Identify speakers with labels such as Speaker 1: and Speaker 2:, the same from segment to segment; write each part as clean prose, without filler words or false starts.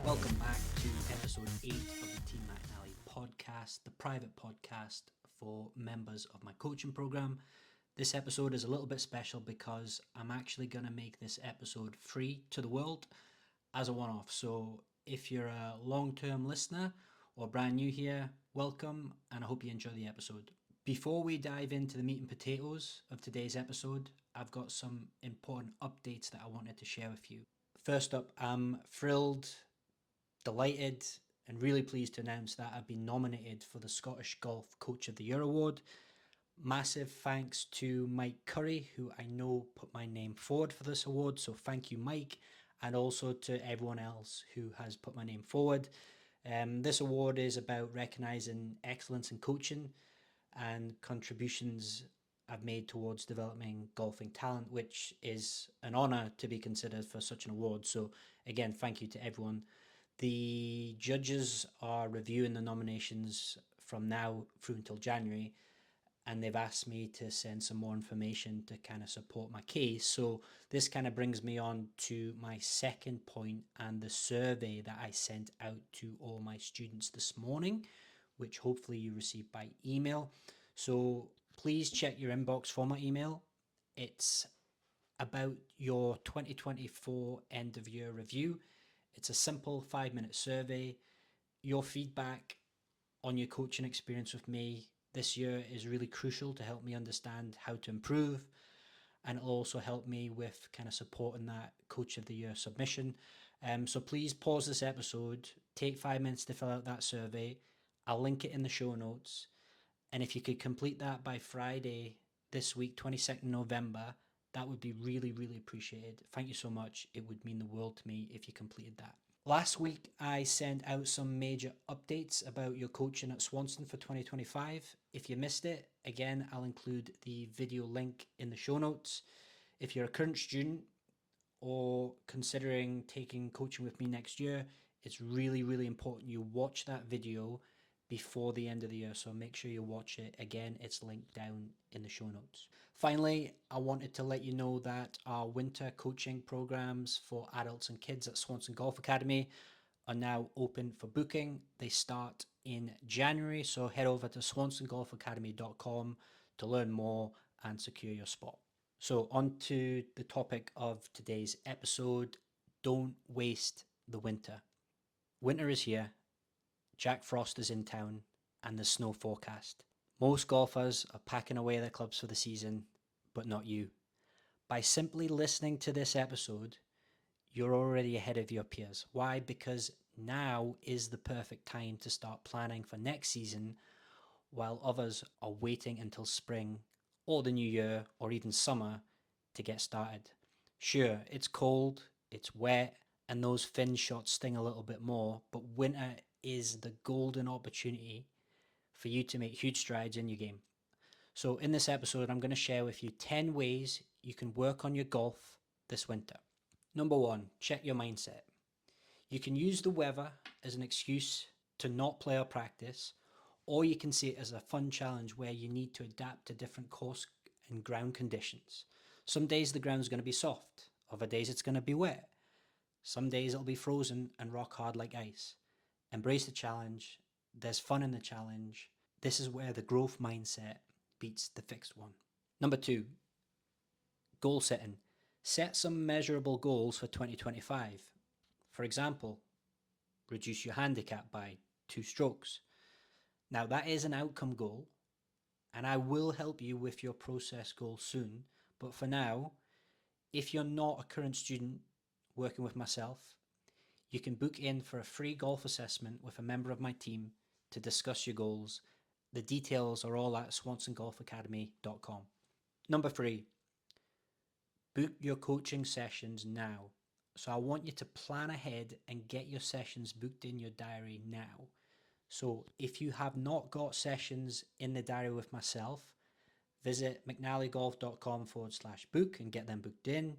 Speaker 1: Welcome back to episode 8 of the Team McNally podcast, the private podcast for members of my coaching program. This episode is a little bit special because I'm actually going to make this episode free to the world as a one-off. So if you're a long-term listener or brand new here, welcome, and I hope you enjoy the episode. Before we dive into the meat and potatoes of today's episode, I've got some important updates that I wanted to share with you. First up, I'm thrilled, delighted and really pleased to announce that I've been nominated for the Scottish Golf Coach of the Year award. Massive thanks to Mike Curry, who I know put my name forward for this award, so thank you, Mike, and also to everyone else who has put my name forward. This award is about recognising excellence in coaching and contributions I've made towards developing golfing talent, which is an honour to be considered for such an award. So again, thank you to everyone. The judges are reviewing the nominations from now through until January, and they've asked me to send some more information to kind of support my case. So this kind of brings me on to my second point and the survey that I sent out to all my students this morning, which hopefully you received by email. So please check your inbox for my email. It's about your 2024 end of year review. It's a simple 5-minute survey. Your feedback on your coaching experience with me this year is really crucial to help me understand how to improve, and it'll also help me with kind of supporting that Coach of the Year submission. So please pause this episode, take 5 minutes to fill out that survey. I'll link it in the show notes. And if you could complete that by Friday this week, 22nd November, that would be really, really appreciated. Thank you so much. It would mean the world to me if you completed that. Last week, I sent out some major updates about your coaching at Swanson for 2025. If you missed it, again, I'll include the video link in the show notes. If you're a current student or considering taking coaching with me next year, it's really, really important you watch that video before the end of the year. So make sure you watch it. Again, it's linked down in the show notes. Finally, I wanted to let you know that our winter coaching programs for adults and kids at Swanson Golf Academy are now open for booking. They start in January. So head over to swansongolfacademy.com to learn more and secure your spot. So on to the topic of today's episode. Don't waste the winter. Winter is here. Jack Frost is in town and the snow forecast. Most golfers are packing away their clubs for the season, but not you. By simply listening to this episode, you're already ahead of your peers. Why? Because now is the perfect time to start planning for next season, while others are waiting until spring or the new year or even summer to get started. Sure, it's cold, it's wet, and those fin shots sting a little bit more, but winter is the golden opportunity for you to make huge strides in your game. So in this episode, I'm going to share with you 10 ways you can work on your golf this winter. Number 1, check your mindset. You can use the weather as an excuse to not play or practice, or you can see it as a fun challenge where you need to adapt to different course and ground conditions. Some days the ground's going to be soft, other days it's going to be wet. Some days it'll be frozen and rock hard like ice. Embrace the challenge. There's fun in the challenge. This is where the growth mindset beats the fixed one. Number 2, goal setting. Set some measurable goals for 2025. For example, reduce your handicap by 2 strokes. Now that is an outcome goal, and I will help you with your process goal soon. But for now, if you're not a current student working with myself, you can book in for a free golf assessment with a member of my team to discuss your goals. The details are all at swansongolfacademy.com. Number 3, book your coaching sessions now. So I want you to plan ahead and get your sessions booked in your diary now. So if you have not got sessions in the diary with myself, visit mcnallygolf.com/book and get them booked in.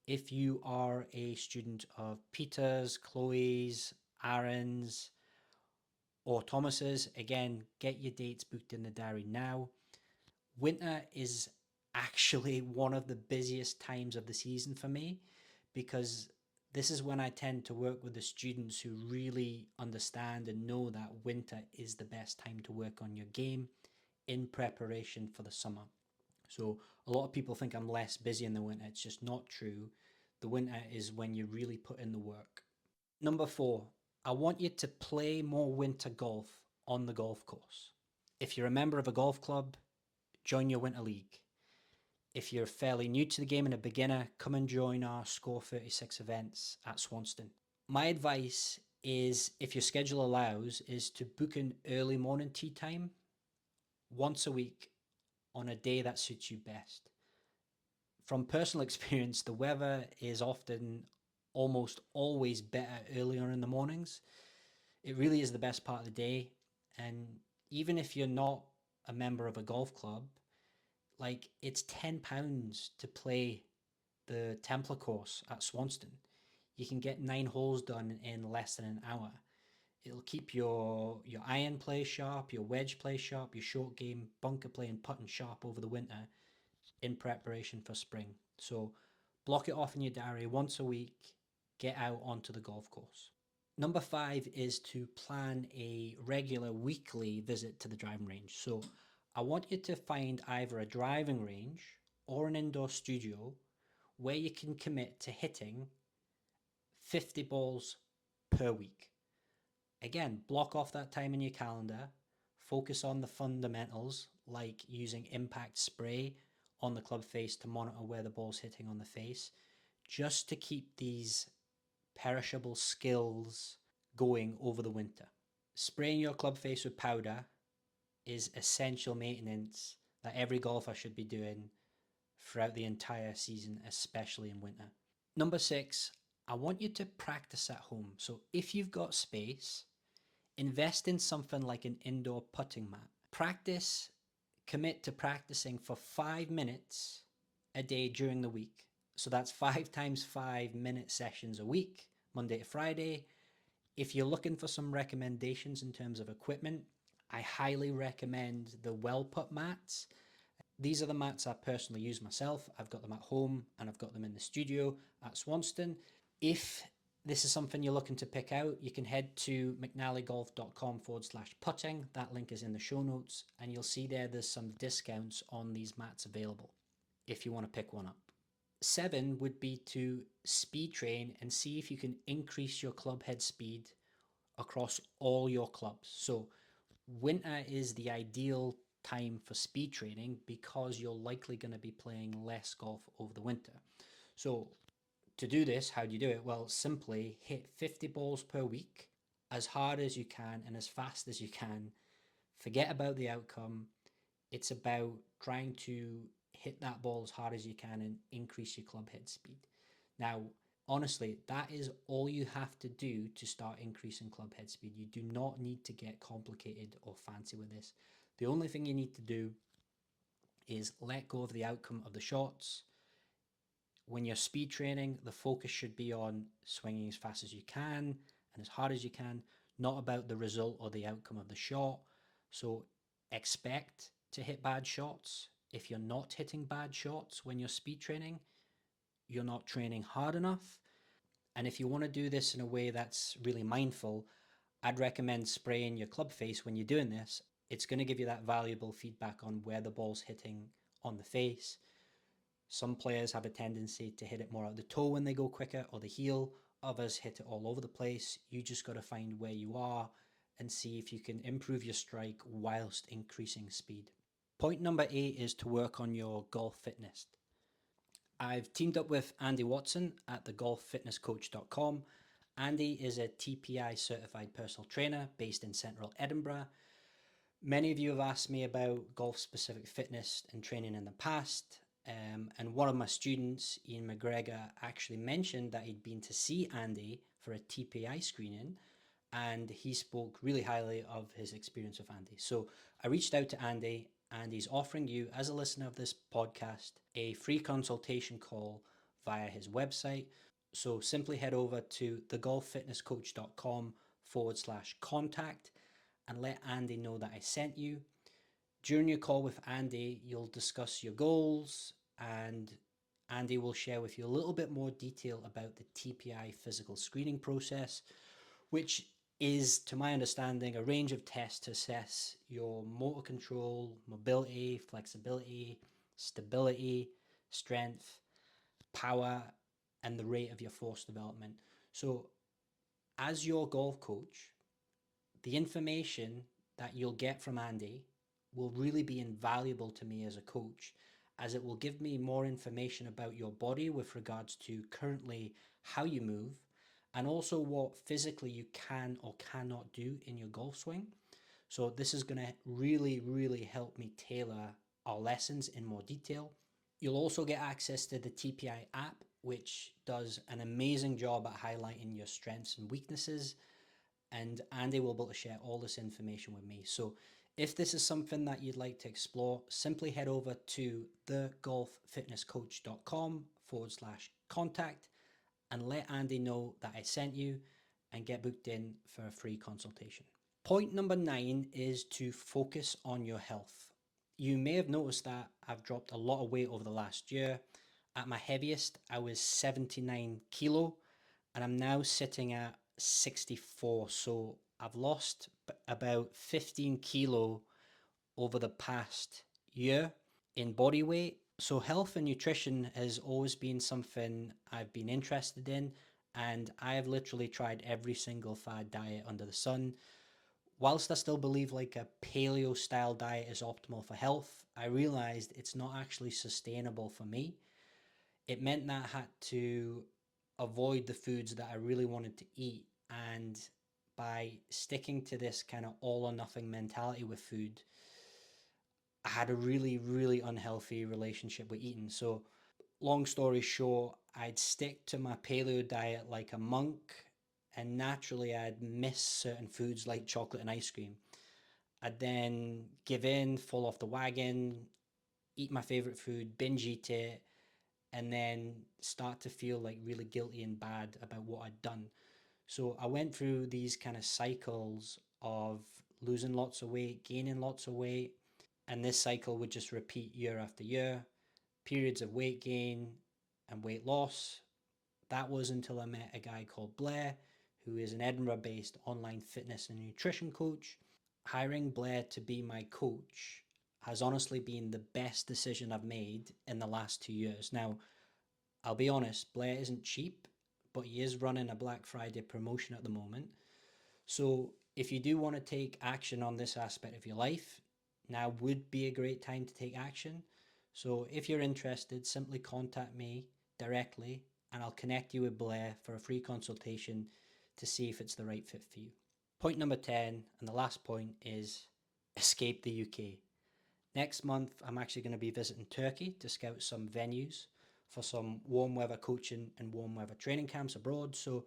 Speaker 1: If you are a student of Peter's, Chloe's, Aaron's, or Thomas's, again, get your dates booked in the diary now. Winter is actually one of the busiest times of the season for me because This is when I tend to work with the students who really understand and know that winter is the best time to work on your game in preparation for the summer. So a lot of people think I'm less busy in the winter. It's just not true. The winter is when you really put in the work. Number 4, I want you to play more winter golf on the golf course. If you're a member of a golf club, join your winter league. If you're fairly new to the game and a beginner, come and join our Score 36 events at Swanston. My advice is, if your schedule allows, is to book an early morning tee time once a week on a day that suits you best. From personal experience, the weather is often almost always better earlier in the mornings. It really is the best part of the day. And even if you're not a member of a golf club, like, it's £10 to play the Templar course at Swanston. You can get 9 holes done in less than an hour. It'll keep your iron play sharp, your wedge play sharp, your short game, bunker play and putting sharp over the winter in preparation for spring. So block it off in your diary once a week, get out onto the golf course. Number 5 is to plan a regular weekly visit to the driving range. So I want you to find either a driving range or an indoor studio where you can commit to hitting 50 balls per week. Again, block off that time in your calendar, focus on the fundamentals like using impact spray on the club face to monitor where the ball's hitting on the face, just to keep these perishable skills going over the winter. Spraying your club face with powder is essential maintenance that every golfer should be doing throughout the entire season, especially in winter. Number 6, I want you to practice at home. So if you've got space, invest in something like an indoor putting mat. Commit to practicing for 5 minutes a day during the week. So that's 5 times 5-minute sessions a week, Monday to Friday. If you're looking for some recommendations in terms of equipment, I highly recommend the Well Put mats. These are the mats I personally use myself. I've got them at home and I've got them in the studio at Swanston. If this is something you're looking to pick out, you can head to mcnallygolf.com/putting. That link is in the show notes, and you'll see there's some discounts on these mats available if you want to pick one up. 7 would be to speed train and see if you can increase your club head speed across all your clubs. So winter is the ideal time for speed training because you're likely going to be playing less golf over the winter. So to do this, how do you do it? Well, simply hit 50 balls per week as hard as you can and as fast as you can. Forget about the outcome. It's about trying to hit that ball as hard as you can and increase your club head speed. Now, honestly, that is all you have to do to start increasing club head speed. You do not need to get complicated or fancy with this. The only thing you need to do is let go of the outcome of the shots. When you're speed training, the focus should be on swinging as fast as you can and as hard as you can, not about the result or the outcome of the shot. So expect to hit bad shots. If you're not hitting bad shots when you're speed training, you're not training hard enough. And if you want to do this in a way that's really mindful, I'd recommend spraying your club face when you're doing this. It's going to give you that valuable feedback on where the ball's hitting on the face. Some players have a tendency to hit it more at the toe when they go quicker, or the heel. Others hit it all over the place. You just got to find where you are and see if you can improve your strike whilst increasing speed. Point number 8 is to work on your golf fitness. I've teamed up with Andy Watson at thegolffitnesscoach.com. Andy is a TPI certified personal trainer based in central Edinburgh. Many of you have asked me about golf specific fitness and training in the past. And one of my students, Ian McGregor, actually mentioned that he'd been to see Andy for a TPI screening, and he spoke really highly of his experience with Andy. So I reached out to Andy, and he's offering you, as a listener of this podcast, a free consultation call via his website. So simply head over to thegolffitnesscoach.com/contact and let Andy know that I sent you. During your call with Andy, you'll discuss your goals, and Andy will share with you a little bit more detail about the TPI physical screening process, which is, to my understanding, a range of tests to assess your motor control, mobility, flexibility, stability, strength, power, and the rate of your force development. So, as your golf coach, the information that you'll get from Andy will really be invaluable to me as a coach, as it will give me more information about your body with regards to currently how you move, and also what physically you can or cannot do in your golf swing. So this is going to really help me tailor our lessons in more detail. You'll also get access to the TPI app, which does an amazing job at highlighting your strengths and weaknesses, and Andy will be able to share all this information with me. So if this is something that you'd like to explore, simply head over to thegolffitnesscoach.com/contact and let Andy know that I sent you and get booked in for a free consultation. Point number 9 is to focus on your health. You may have noticed that I've dropped a lot of weight over the last year. At my heaviest, I was 79 kilo, and I'm now sitting at 64. So I've lost about 15 kilo over the past year in body weight. So health and nutrition has always been something I've been interested in, and I've literally tried every single fad diet under the sun. Whilst I still believe like a paleo style diet is optimal for health, I realized it's not actually sustainable for me. It meant that I had to avoid the foods that I really wanted to eat, and by sticking to this kind of all or nothing mentality with food, I had a really unhealthy relationship with eating. So long story short, I'd stick to my paleo diet like a monk, and naturally I'd miss certain foods like chocolate and ice cream. I'd then give in, fall off the wagon, eat my favorite food, binge eat it, and then start to feel like really guilty and bad about what I'd done. So I went through these kind of cycles of losing lots of weight, gaining lots of weight, and this cycle would just repeat year after year. Periods of weight gain and weight loss. That was until I met a guy called Blair, who is an Edinburgh-based online fitness and nutrition coach. Hiring Blair to be my coach has honestly been the best decision I've made in the last 2 years. Now, I'll be honest, Blair isn't cheap, but he is running a Black Friday promotion at the moment. So if you do want to take action on this aspect of your life, now would be a great time to take action. So if you're interested, simply contact me directly and I'll connect you with Blair for a free consultation to see if it's the right fit for you. Point number 10, and the last point, is escape the UK. Next month, I'm actually going to be visiting Turkey to scout some venues for some warm weather coaching and warm weather training camps abroad. So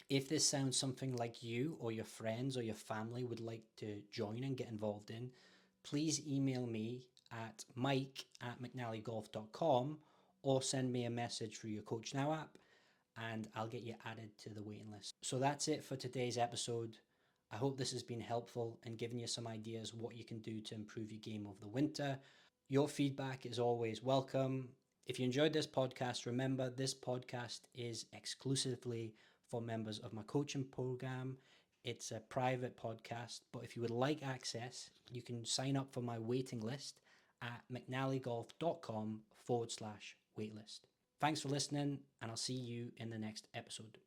Speaker 1: if this sounds something like you or your friends or your family would like to join and get involved in, please email me at mike@mcnallygolf.com or send me a message through your Coach Now app and I'll get you added to the waiting list. So that's it for today's episode. I hope this has been helpful and given you some ideas what you can do to improve your game over the winter. Your feedback is always welcome. If you enjoyed this podcast, remember this podcast is exclusively for members of my coaching program. It's a private podcast, but if you would like access, you can sign up for my waiting list at mcnallygolf.com/waitlist. Thanks for listening, and I'll see you in the next episode.